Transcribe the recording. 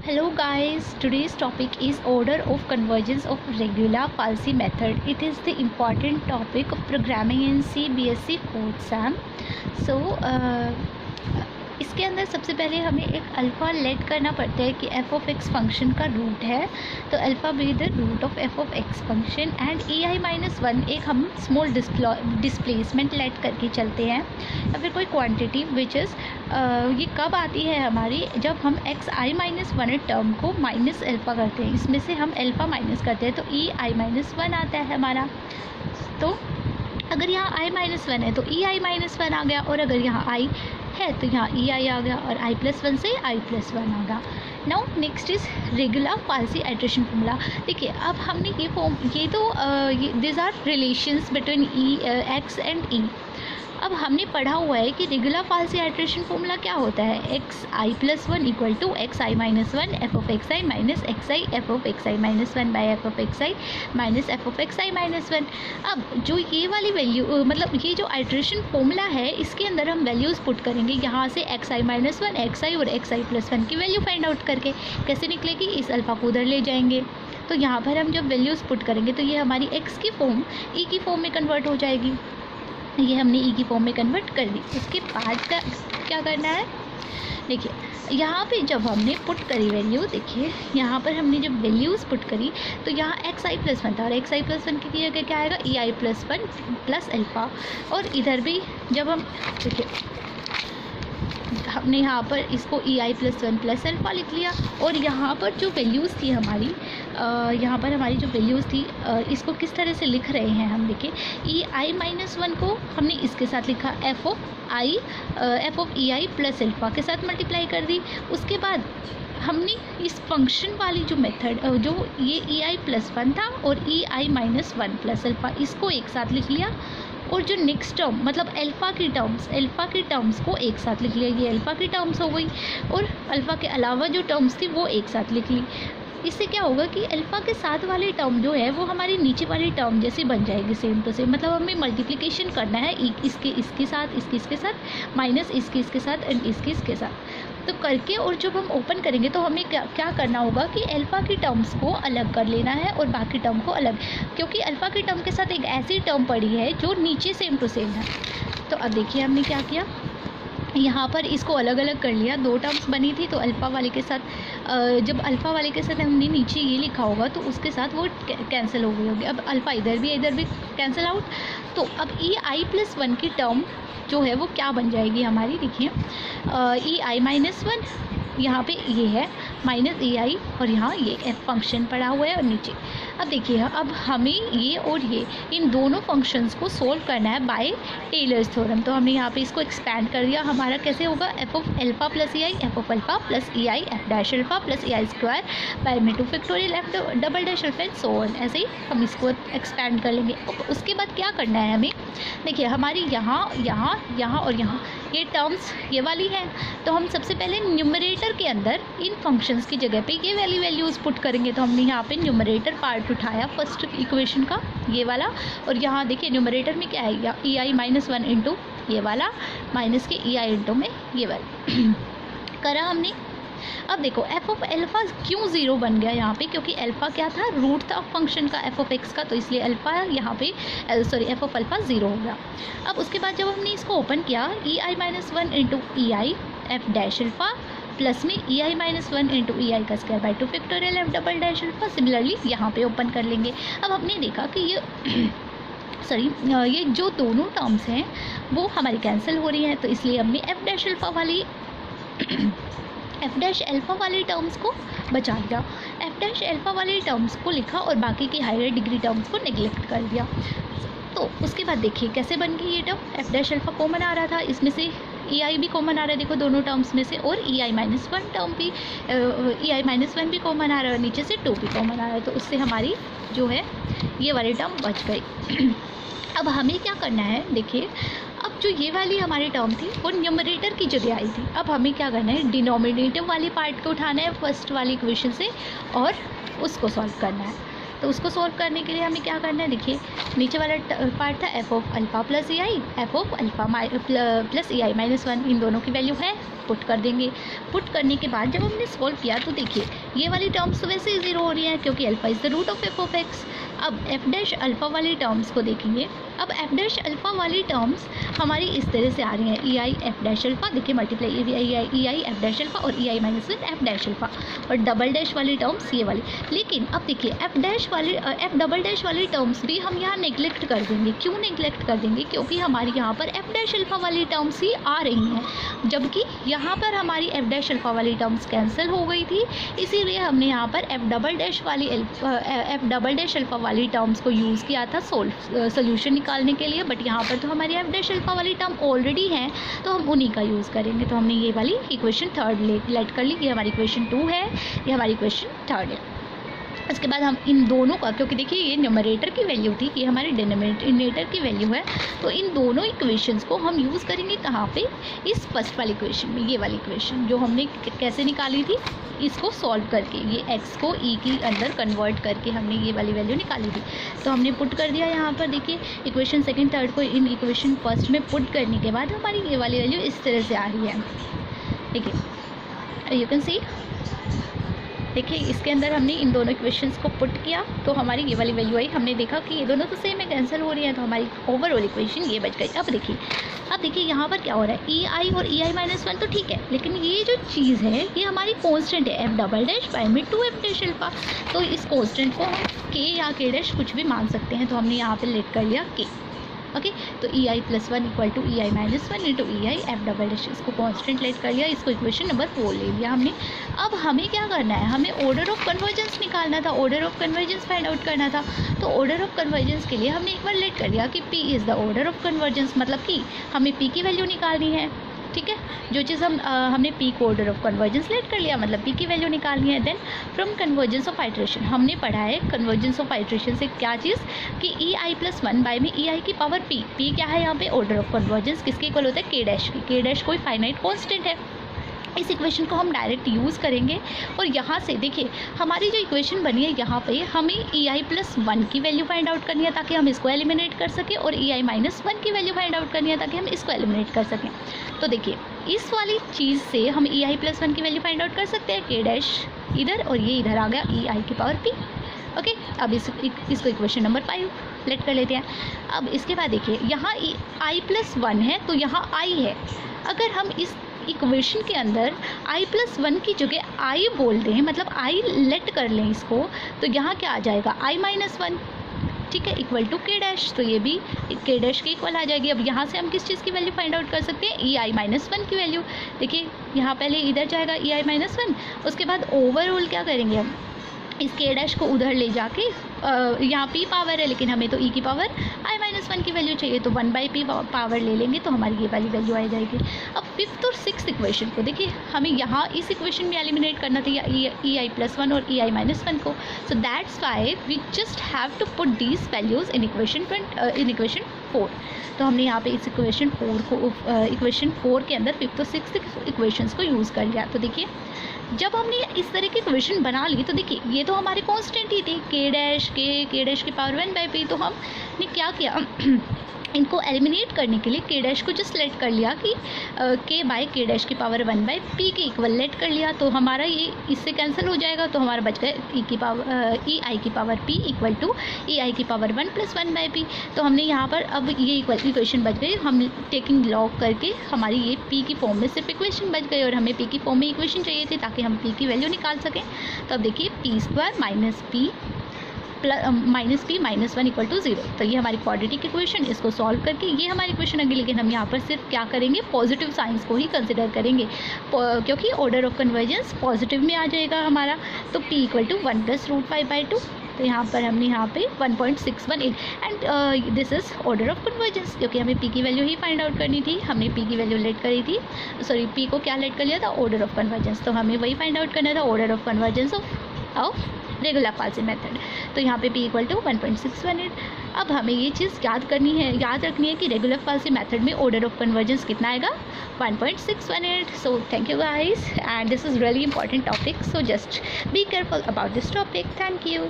Hello guys, today's topic is order of convergence of regular Falsi method. It is the important topic of programming in CBSE 4th SAM. So इसके अंदर सबसे पहले हमें एक alpha late करना पड़ता है कि एफ ऑफ एक्स फंक्शन का रूट है, तो alpha be the root of f of x function and e I minus one एक हम स्मॉल डिस्प्लेसमेंट लेट करके चलते हैं या फिर कोई क्वांटिटी विच इज़ ये कब आती है हमारी, जब हम x i minus one term को माइनस अल्फ़ा करते हैं, इसमें से हम अल्फ़ा माइनस करते हैं तो ई आई माइनस वन आता है हमारा। तो अगर यहाँ आई माइनस वन है तो ई आई माइनस वन आ गया, और अगर यहाँ आई है तो यहाँ ई आई आ गया, और आई प्लस वन से आई प्लस वन आ गया। Now next is regular falsi iteration formula. देखिए अब हमने ये फॉर्म ये तो this are relations between E X and E. अब हमने पढ़ा हुआ है कि रेगुलर फाल्सी आइट्रेशन फॉर्मूला क्या होता है, x i plus one equal to x i minus one f of x i minus x i F of x i minus one by f of x i minus f of x i minus one. अब जो ये वाली value मतलब ये जो iteration formula है इसके अंदर हम वैल्यूज़ पुट करेंगे, यहाँ से x i minus one x आई और एक्स आई प्लस वन की वैल्यू फाइंड आउट करके कैसे निकलेगी, इस अल्फ़ा को उधर ले जाएंगे। तो यहाँ पर हम जब वैल्यूज़ पुट करेंगे तो ये हमारी एक्स की फॉर्म ई की फॉर्म में कन्वर्ट हो जाएगी। ये हमने ई की फॉर्म में कन्वर्ट कर दी। उसके बाद का क्या करना है, देखिए यहाँ पे जब हमने पुट करी वैल्यू, देखिए यहाँ पर हमने जब वैल्यूज़ पुट करी तो यहाँ एक्स आई प्लस वन था, और एक्स आई प्लस वन की जगह क्या आएगा, ई I plus one plus alpha. और इधर भी जब हम देखिए हमने यहाँ पर इसको ई I plus one plus alpha लिख लिया, और यहाँ पर जो वैल्यूज़ थी हमारी यहाँ पर हमारी जो वैल्यूज़ थी इसको किस तरह से लिख रहे हैं हम, देखिए ई आई माइनस वन को हमने इसके साथ लिखा F of E I plus alpha के साथ मल्टीप्लाई कर दी। उसके बाद हमने इस फंक्शन वाली जो मेथड जो ये ई आई प्लस वन था और ई आई माइनस वन प्लस अल्फ़ा इसको एक साथ लिख लिया, और जो नेक्स्ट टर्म मतलब अल्फ़ा की टर्म्स को एक साथ लिख लिया। ये अल्फ़ा की टर्म्स हो गई, और अल्फ़ा के अलावा जो टर्म्स थी वो एक साथ लिख ली। इससे क्या होगा कि अल्फ़ा के साथ वाली टर्म जो है वो हमारी नीचे वाली टर्म जैसी बन जाएगी, सेम टू सेम। मतलब हमें मल्टीप्लिकेशन करना है इसके साथ इसके साथ माइनस इसके साथ एंड इसके साथ तो करके, और जब हम ओपन करेंगे तो हमें क्या करना होगा कि अल्फ़ा की टर्म्स को अलग कर लेना है और बाकी टर्म को अलग, क्योंकि अल्फ़ा की टर्म के साथ एक ऐसी टर्म पड़ी है जो नीचे सेम टू सेम है। तो अब देखिए हमने क्या किया, यहाँ पर इसको अलग अलग कर लिया। दो टर्म्स बनी थी तो अल्फ़ा वाले के साथ जब अल्फ़ा वाले के साथ हमने नीचे ये लिखा होगा तो उसके साथ वो कैंसिल हो गई होगी। अब अल्फ़ा इधर भी कैंसिल आउट। तो अब ई आई प्लस वन की टर्म जो है वो क्या बन जाएगी हमारी, देखिए ई आई माइनस वन यहाँ पे ये है माइनस ई आई, और यहाँ ये एफ फंक्शन पड़ा हुआ है और नीचे। अब देखिए अब हमें ये और ये इन दोनों फंक्शंस को सोल्व करना है बाय टेलर्स थ्योरम। तो हमने यहाँ पे इसको एक्सपैंड कर दिया। हमारा कैसे होगा, F of alpha plus E I F of alpha plus E I F dash alpha plus E I square by में two factorial F double dash alpha and so on. ऐसे ही हम इसको एक्सपैंड कर लेंगे। उसके बाद क्या करना है हमें, देखिए हमारी यहाँ और यहाँ ये टर्म्स ये वाली हैं, तो हम सबसे पहले न्यूमरेटर के अंदर इन फंक्शंस की जगह पे ये वैल्यूज़ पुट करेंगे। तो हमने यहाँ पे न्यूमरेटर पार्ट उठाया फर्स्ट इक्वेशन का ये वाला, और यहाँ देखिए न्यूमरेटर में क्या है, ई आई माइनस वन इंटू ये वाला माइनस के ई आई इंटू में ये वाला करा हमने। अब देखो एफ ऑफ अल्फ़ा क्यों ज़ीरो बन गया यहाँ पे, क्योंकि अल्फ़ा क्या था, रूट था फंक्शन का एफ ऑफ एक्स का, तो इसलिए अल्फ़ा यहाँ पे एफ ऑफ अल्फ़ा ज़ीरो हो गया। अब उसके बाद जब हमने इसको ओपन किया, E I minus one into E I F dash alpha plus में E I minus one into E I का square by two factorial F double dash alpha. Similarly यहाँ पे ओपन कर लेंगे। अब हमने देखा कि ये जो दोनों टर्म्स हैं वो हमारी कैंसिल हो रही हैं, तो इसलिए हमने एफ डैश अल्फ़ा वाली टर्म्स को बचा लिया, एफ डैश अल्फ़ा वाली टर्म्स को लिखा और बाकी की हायर डिग्री टर्म्स को नेग्लेक्ट कर दिया। तो उसके बाद देखिए कैसे बन गई ये term, F dash alpha common आ रहा था, इसमें से ई आई भी कॉमन आ रहा है, देखो दोनों टर्म्स में से, और ई आई माइनस वन टर्म भी ई आई माइनस वन भी कॉमन आ रहा है, नीचे से टू भी कॉमन आ रहा है, तो उससे हमारी जो है ये वाली टर्म बच गई। अब हमें क्या करना है, देखिए अब जो ये वाली हमारी टर्म थी वो न्यूमरेटर की जगह आई थी। अब हमें क्या करना है, डिनोमिनेटर वाली पार्ट को उठाना है फर्स्ट वाली इक्वेशन से और उसको सॉल्व करना है। तो उसको सॉल्व करने के लिए हमें क्या करना है, देखिए नीचे वाला पार्ट था F of alpha plus E I, F of alpha plus E I minus 1, इन दोनों की वैल्यू है, पुट कर देंगे। पुट करने के बाद जब हमने सॉल्व किया तो देखिए ये वाली टर्म्स तो वैसे ही ज़ीरो हो रही है क्योंकि alpha is the root of f of x. अब एफ डैश अल्फ़ा वाली टर्म्स को देखेंगे। अब एफ डैश अल्फ़ा वाली टर्म्स हमारी इस तरह से आ रही हैं, e I F dash alpha, देखिए multiply e I F dash alpha और ई आई माइनस 1 एफ डैश अल्फ़ा, और डबल डैश वाली टर्म्स ये वाली। लेकिन अब देखिए एफ डबल डैश वाली टर्म्स भी हम यहाँ नेगलेक्ट कर देंगे। क्यों नेगलेक्ट कर देंगे, क्योंकि हमारी यहाँ पर एफ डैश अल्फ़ा वाली टर्म्स ही आ रही हैं, जबकि यहाँ पर हमारी एफ डैश अल्फ़ा वाली टर्म्स कैंसिल हो गई थी, इसीलिए हमने यहाँ पर एफ डबल डैश अल्फ़ा वाली टर्म्स को यूज़ किया था सोल्यूशन निकालने के लिए। बट यहाँ पर तो हमारी एफ डैश अल्फ़ा वाली टर्म ऑलरेडी है तो हम उन्हीं का यूज़ करेंगे। तो हमने ये वाली इक्वेशन थर्ड लेट कर ली, ये हमारी इक्वेशन 2 है, ये हमारी इक्वेशन थर्ड है। उसके बाद हम इन दोनों का, क्योंकि देखिए ये न्यूमरेटर की वैल्यू थी, ये हमारी डिनोमिनेटर की वैल्यू है, तो इन दोनों इक्वेशंस को हम यूज़ करेंगे कहाँ पे, इस फर्स्ट वाली इक्वेशन में। ये वाली इक्वेशन जो हमने कैसे निकाली थी, इसको सॉल्व करके, ये x को e के अंदर कन्वर्ट करके हमने ये वाली वैल्यू निकाली थी। तो हमने पुट कर दिया यहाँ पर, देखिए इक्वेशन सेकंड थर्ड को इन इक्वेशन फर्स्ट में पुट करने के बाद हमारी ये वाली वैल्यू इस तरह से आ रही है। देखिए यू कैन सी, देखिए इसके अंदर हमने इन दोनों इक्वेशंस को पुट किया तो हमारी ये वाली वैल्यू आई। हमने देखा कि ये दोनों तो सेम है, कैंसिल हो रही है, तो हमारी ओवरऑल इक्वेशन ये बच गई। अब देखिए यहाँ पर क्या हो रहा है, ई आई और ई आई माइनस 1 तो ठीक है, लेकिन ये जो चीज़ है ये हमारी कॉन्स्टेंट है, एफ डबल डैश बाय में 2 एफ डैश अल्फ़ा। तो इस कॉन्स्टेंट को हम के या के डैश कुछ भी मान सकते हैं, तो हमने यहाँ पर लेट कर लिया के। ओके, तो E I plus 1 equal to E I minus 1 into E I F double dash, इसको कॉन्स्टेंट लेट कर लिया, इसको इक्वेशन नंबर 4 ले लिया हमने। अब हमें क्या करना है, हमें ऑर्डर ऑफ कन्वर्जेंस निकालना था, order of convergence find out करना था। तो ऑर्डर ऑफ कन्वर्जेंस के लिए हमने एक बार लेट कर लिया कि P is the order of convergence, मतलब कि हमें पी की वैल्यू निकालनी है। ठीक है, जो चीज़ हमने पी को ऑर्डर ऑफ कन्वर्जेंस लेट कर लिया, मतलब पी की वैल्यू निकालनी है। Then from convergence of iteration, हमने पढ़ा है कन्वर्जेंस ऑफ आइट्रेशन से क्या चीज़ कि ई आई प्लस 1 बाय में ई आई की पावर पी। पी क्या है यहाँ पे, ऑर्डर ऑफ कन्वर्जेंस किसके इक्वल होता है, के डैश की। के डैश कोई फाइनाइट कॉन्स्टेंट है। इस इक्वेशन को हम डायरेक्ट यूज़ करेंगे और यहाँ से देखिए हमारी जो इक्वेशन बनी है, यहाँ पे हमें ई आई प्लस 1 की वैल्यू फाइंड आउट करनी है ताकि हम इसको एलिमिनेट कर सकें, और ई आई माइनस 1 की वैल्यू फाइंड आउट करनी है ताकि हम इसको एलिमिनेट कर सकें। तो देखिए इस वाली चीज़ से हम ई आई प्लस 1 की वैल्यू फाइंड आउट कर सकते हैं, के डैश इधर और ये इधर आ गया ई आई की पावर पी। ओके, अब इसको इक्वेशन नंबर 5 लेट कर लेते हैं। अब इसके बाद देखिए यहाँ आई प्लस 1 है तो यहाँ आई है, अगर हम इस इक्वेशन के अंदर i प्लस 1 की जगह i बोल दें, मतलब i लेट कर लें इसको, तो यहाँ क्या आ जाएगा i माइनस 1, ठीक है, इक्वल टू के डैश। तो ये भी के डैश के इक्वल आ जाएगी। अब यहाँ से हम किस चीज़ की वैल्यू फाइंड आउट कर सकते हैं, ई आई माइनस 1 की वैल्यू। देखिए यहाँ पहले इधर जाएगा ई आई माइनस 1, उसके बाद ओवरऑल क्या करेंगे हम, इस के डैश को उधर ले जाके यहाँ पी पावर है लेकिन हमें तो ई की पावर आई माइनस 1 की वैल्यू चाहिए, तो 1 बाई पी पावर ले लेंगे तो हमारी ये वाली वैल्यू आ जाएगी। अब फिफ्थ और सिक्स्थ इक्वेशन को देखिए हमें यहाँ इस इक्वेशन में एलिमिनेट करना था ई आई प्लस 1 और ई आई माइनस 1 को, so that's why we just have to put these values in equation 4। तो हमने यहाँ पे इस इक्वेशन 4 के अंदर फिफ्थ और सिक्स्थ इक्वेशंस को यूज़ कर लिया। तो देखिए जब हमने इस तरह की इक्वेशन बना ली तो देखिए ये तो हमारे कांस्टेंट ही थे, के डैश की पावर 1 बाई पी। तो हमने क्या किया, इनको एलिमिनेट करने के लिए के डैश को जस्ट लेट कर लिया कि के बाई के डैश की पावर 1 बाई पी के इक्वल लेट कर लिया, तो हमारा ये इससे कैंसिल हो जाएगा। तो हमारा बच गया ई आई की power P equal to E आई की पावर 1 प्लस 1 बाई पी। तो हमने यहाँ पर अब ये इक्वेशन बच गई, हम टेकिंग लॉग करके हमारी ये पी की फॉर्म में सिर्फ इक्वेशन बच गई और हमें पी की फॉर्म में इक्वेशन चाहिए थी ताकि हम पी की वैल्यू निकाल सकें। तो अब देखिए p square minus p minus 1 equal to 0। तो ये हमारी क्वाड्रेटिक इक्वेशन, इसको सॉल्व करके ये हमारी इक्वेशन आ गई। लेकिन हम यहाँ पर सिर्फ क्या करेंगे, पॉजिटिव साइंस को ही कंसिडर करेंगे क्योंकि ऑर्डर ऑफ कन्वर्जेंस पॉजिटिव में आ जाएगा हमारा। तो p equal to 1 plus root 5/2। तो यहाँ पर हमने यहाँ पे 1.618 and this is order of convergence, क्योंकि हमें p की वैल्यू ही फाइंड आउट करनी थी। हमने p की वैल्यू लेट करी थी, सॉरी p को क्या लेट कर लिया था, ऑर्डर ऑफ कन्वर्जेंस। तो हमें वही फाइंड आउट करना था, order of convergence of regular partial method. तो यहाँ पे p इक्वल टू 1.618। अब हमें ये चीज़ याद रखनी है कि रेगुलर पार्शियल मेथड में ऑर्डर ऑफ कन्वर्जेंस कितना आएगा, 1.618। So thank you guys, and this is really important topic, so just be careful about this topic. Thank you.